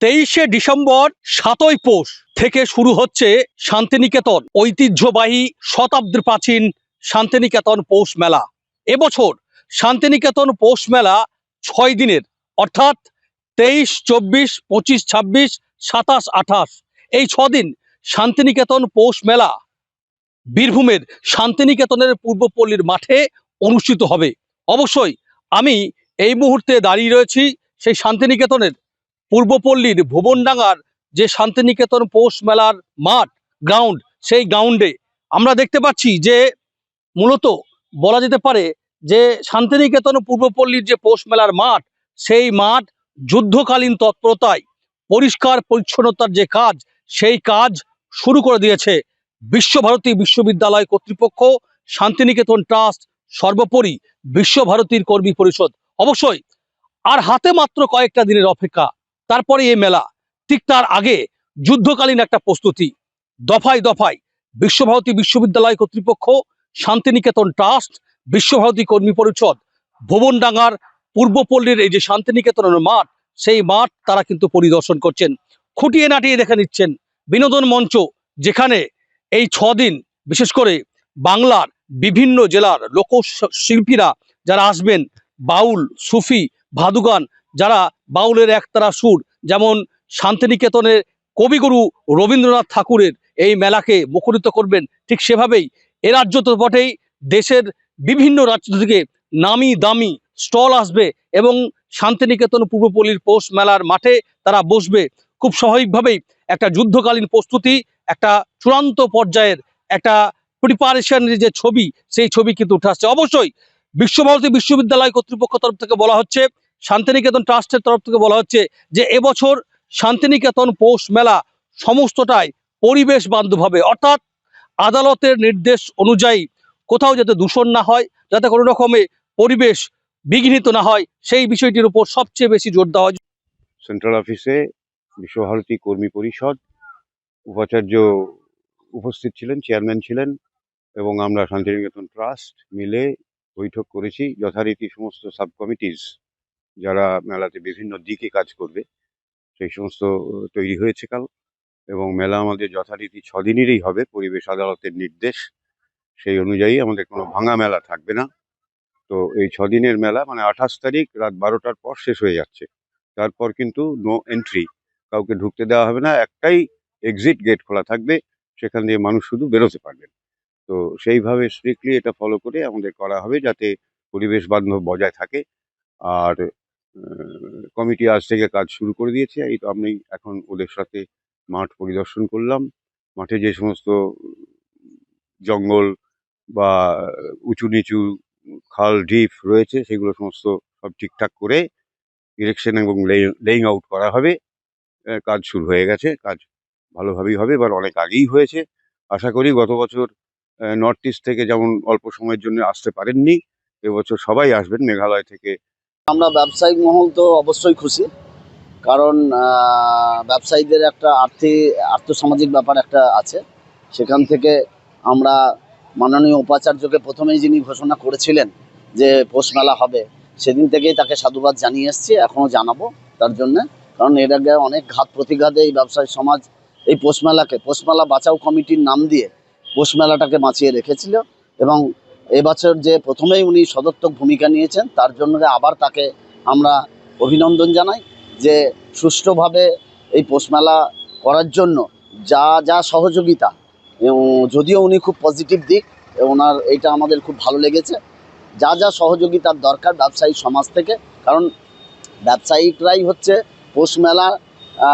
23শে December 7ই পৌষ থেকে শুরু হচ্ছে শান্তিনিকেতন ঐতিহ্যবাহী শতাব্দী প্রাচীন শান্তিনিকেতন পৌষ মেলা। এবছর শান্তিনিকেতন পৌষ মেলা 6 দিনের, অর্থাৎ 23, 24, 25, 26, 27, 28 এই 6 দিন শান্তিনিকেতন পৌষ মেলা বীরভূমের শান্তিনিকেতনের পূর্বপল্লীর মাঠে অনুষ্ঠিত হবে। অবশ্যই আমি এই মুহূর্তে দাঁড়িয়ে রয়েছি সেই শান্তিনিকেতনের পূর্বপল্লীর ভুবনডাঙ্গার যে শান্তিনিকেতন পৌষ মেলার মাঠ গ্রাউন্ড, সেই গ্রাউন্ডে আমরা দেখতে পাচ্ছি যে মূলত বলা যেতে পারে যে শান্তিনিকেতন পূর্বপল্লীর যে পৌষ মেলার মাঠ, সেই মাঠ যুদ্ধকালীন তৎপরতায় পরিষ্কার পরিচ্ছন্নতার যে কাজ, সেই কাজ শুরু করে দিয়েছে বিশ্বভারতী বিশ্ববিদ্যালয় কর্তৃপক্ষ, শান্তিনিকেতন ট্রাস্ট, সর্বোপরি বিশ্বভারতীর কর্মী পরিষদ। অবশ্যই আর হাতে মাত্র কয়েকটা দিনের অপেক্ষা, তারপরে এই মেলা। ঠিক তার আগে যুদ্ধকালীন একটা প্রস্তুতি, দফায় দফায় বিশ্বভারতী বিশ্ববিদ্যালয় কর্তৃপক্ষ, শান্তিনিকেতন ট্রাস্ট, বিশ্বভারতী কর্মী পরিষদ ভুবনডাঙ্গার পূর্বপল্লীর এই যে শান্তিনিকেতনের মাঠ, সেই মাঠ তারা কিন্তু পরিদর্শন করছেন, খুঁটিয়ে নাটিয়ে দেখে নিচ্ছেন। বিনোদন মঞ্চ, যেখানে এই 6 দিন বিশেষ করে বাংলার বিভিন্ন জেলার লোকশিল্পীরা যারা আসবেন, বাউল, সুফি, ভাদুগান, যারা বাউলের একতারা সুর, যেমন শান্তিনিকেতনের কবিগুরু রবীন্দ্রনাথ ঠাকুরের এই মেলাকে মুখরিত করবেন, ঠিক সেভাবেই এ রাজ্য তো বটেই, দেশের বিভিন্ন রাজ্য থেকে নামি দামি স্টল আসবে এবং শান্তিনিকেতন পূর্বপল্লীর পৌষ মেলার মাঠে তারা বসবে। খুব স্বাভাবিকভাবেই একটা যুদ্ধকালীন প্রস্তুতি, একটা চূড়ান্ত পর্যায়ের একটা প্রিপারেশনের যে ছবি, সেই ছবি কিন্তু উঠে আসছে। অবশ্যই বিশ্বভারতী বিশ্ববিদ্যালয় কর্তৃপক্ষ তরফ থেকে বলা হচ্ছে, শান্তিনিকেতন ট্রাস্টের তরফ থেকে বলা হচ্ছে যে এবছর শান্তিনিকেতন পৌষ মেলা সমস্তটাই পরিবেশ বান্ধব হবে, অর্থাৎ আদালতের নির্দেশ অনুযায়ী কোথাও যাতে দূষণ না হয়, যাতে কোনো রকমে পরিবেশ বিঘ্নিত না হয়, সেই বিষয়টির উপর সবচেয়ে বেশি জোর দেওয়া হয়। সেন্ট্রাল অফিসে বিশ্বভারতী কর্মী পরিষদ উপাচার্য উপস্থিত ছিলেন, চেয়ারম্যান ছিলেন, এবং আমরা শান্তিনিকেতন ট্রাস্ট মিলে বৈঠক করেছি। যথারীতি সমস্ত সাব কমিটিস যারা মেলাতে বিভিন্ন দিকে কাজ করবে সেই সমস্ত তৈরি হয়েছে কাল, এবং মেলা আমাদের যথারীতি 6 দিনেরই হবে, পরিবেশ আদালতের নির্দেশ। সেই অনুযায়ী আমাদের কোনো ভাঙা মেলা থাকবে না। তো এই 6 দিনের মেলা মানে 28 তারিখ রাত 12টার পর শেষ হয়ে যাচ্ছে। তারপর কিন্তু নো এন্ট্রি, কাউকে ঢুকতে দেওয়া হবে না। একটাই এক্সিট গেট খোলা থাকবে, সেখান দিয়ে মানুষ শুধু বেরোতে পারবেন। তো সেইভাবে স্ট্রিক্টলি এটা ফলো করে আমাদের করা হবে, যাতে পরিবেশ বান্ধব বজায় থাকে। আর কমিটি আজ থেকে কাজ শুরু করে দিয়েছে। এই তো আমি এখন ওদের সাথে মাঠ পরিদর্শন করলাম। মাঠে যে সমস্ত জঙ্গল বা উঁচু নিচু খাল ঢিপ রয়েছে, সেগুলো সমস্ত সব ঠিকঠাক করে ইরেকশন এবং লেইং আউট করা হবে। কাজ শুরু হয়ে গেছে, কাজ ভালোভাবেই হবে, এবার অনেক আগেই হয়েছে। আশা করি গত বছর নর্থ ইস্ট থেকে যেমন অল্প সময়ের জন্য আসতে পারেননি, এবছর সবাই আসবেন মেঘালয় থেকে। আমরা ব্যবসায়িক মহল তো অবশ্যই খুশি, কারণ ব্যবসায়ীদের একটা আর্থসামাজিক ব্যাপার একটা আছে। সেখান থেকে আমরা মাননীয় উপাচার্যকে প্রথমেই যিনি ঘোষণা করেছিলেন যে পৌষ মেলা হবে, সেদিন থেকেই তাকে সাধুবাদ জানিয়ে এসেছি, এখনও জানাবো তার জন্যে। কারণ এর আগে অনেক ঘাত প্রতিঘাতে এই ব্যবসায়ী সমাজ এই পৌষ মেলা বাঁচাও কমিটির নাম দিয়ে পৌষ মেলাটাকে বাঁচিয়ে রেখেছিল, এবং এবছর যে প্রথমেই উনি সদর্থক ভূমিকা নিয়েছেন, তার জন্য আবার তাকে আমরা অভিনন্দন জানাই যে সুষ্ঠুভাবে এই পৌষ মেলা করার জন্য যা যা সহযোগিতা, এবং যদিও উনি খুব পজিটিভ দিক, ওনার এইটা আমাদের খুব ভালো লেগেছে, যা যা সহযোগিতার দরকার ব্যবসায়ী সমাজ থেকে। কারণ ব্যবসায়িকরাই হচ্ছে পৌষ মেলা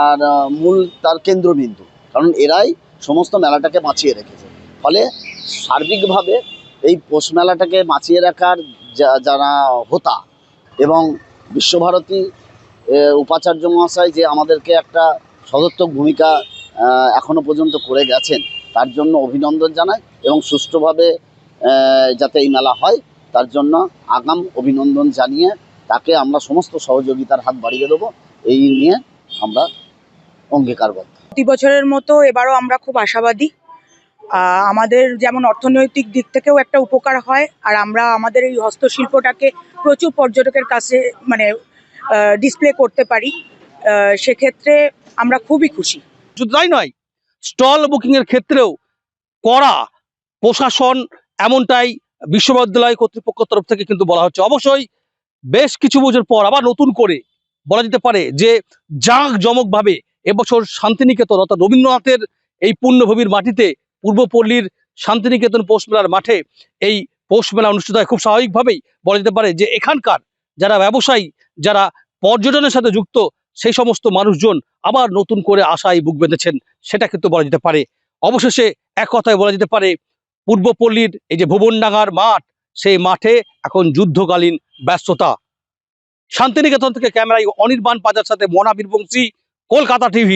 আর মূল তার কেন্দ্রবিন্দু, কারণ এরাই সমস্ত মেলাটাকে বাঁচিয়ে রেখেছে। ফলে সার্বিকভাবে এই পৌষ মেলাটাকে বাঁচিয়ে রাখার যারা হোতা এবং বিশ্বভারতী উপাচার্য মহাশয় যে আমাদেরকে একটা সদর্থক ভূমিকা এখনো পর্যন্ত করে গেছেন, তার জন্য অভিনন্দন জানাই, এবং সুষ্ঠুভাবে যাতে এই মেলা হয় তার জন্য আগাম অভিনন্দন জানিয়ে তাকে আমরা সমস্ত সহযোগিতার হাত বাড়িয়ে দেবো, এই নিয়ে আমরা অঙ্গীকারবদ্ধ। প্রতি বছরের মতো এবারও আমরা খুব আশাবাদী। আমাদের যেমন অর্থনৈতিক দিক থেকেও একটা উপকার হয়, আর আমরা আমাদের এই হস্তশিল্পটাকে প্রচুর পর্যটকের কাছে ডিসপ্লে করতে পারি। সেক্ষেত্রে আমরা খুবই খুশি। শুধু তাই নয়, স্টল বুকিং এর ক্ষেত্রেও কড়া প্রশাসন, এমনটাই বিশ্ববিদ্যালয় কর্তৃপক্ষের তরফ থেকে কিন্তু বলা হচ্ছে। অবশ্যই বেশ কিছু বছর পর আবার নতুন করে বলা যেতে পারে যে জাঁকজমকভাবে এবছর শান্তিনিকেতন অর্থাৎ রবীন্দ্রনাথের এই পুণ্যভূমির মাটিতে পূর্বপল্লীর শান্তিনিকেতন পৌষ মেলার মাঠে এই পৌষ মেলা অনুষ্ঠিত হয়। খুব স্বাভাবিকভাবেই বলা যেতে পারে যে এখানকার যারা ব্যবসায়ী, যারা পর্যটনের সাথে যুক্ত, সেই সমস্ত মানুষজন আবার নতুন করে আশায় বুক বেঁধেছেন, সেটা কিন্তু বলা যেতে পারে। অবশেষে এক কথায় বলা যেতে পারে পূর্বপল্লীর এই যে ভুবনডাঙ্গার মাঠ, সেই মাঠে এখন যুদ্ধকালীন ব্যস্ততা। শান্তিনিকেতন থেকে ক্যামেরায় অনির্বাণ পাজার সাথে মনা বীরবংশী, কলকাতা টিভি।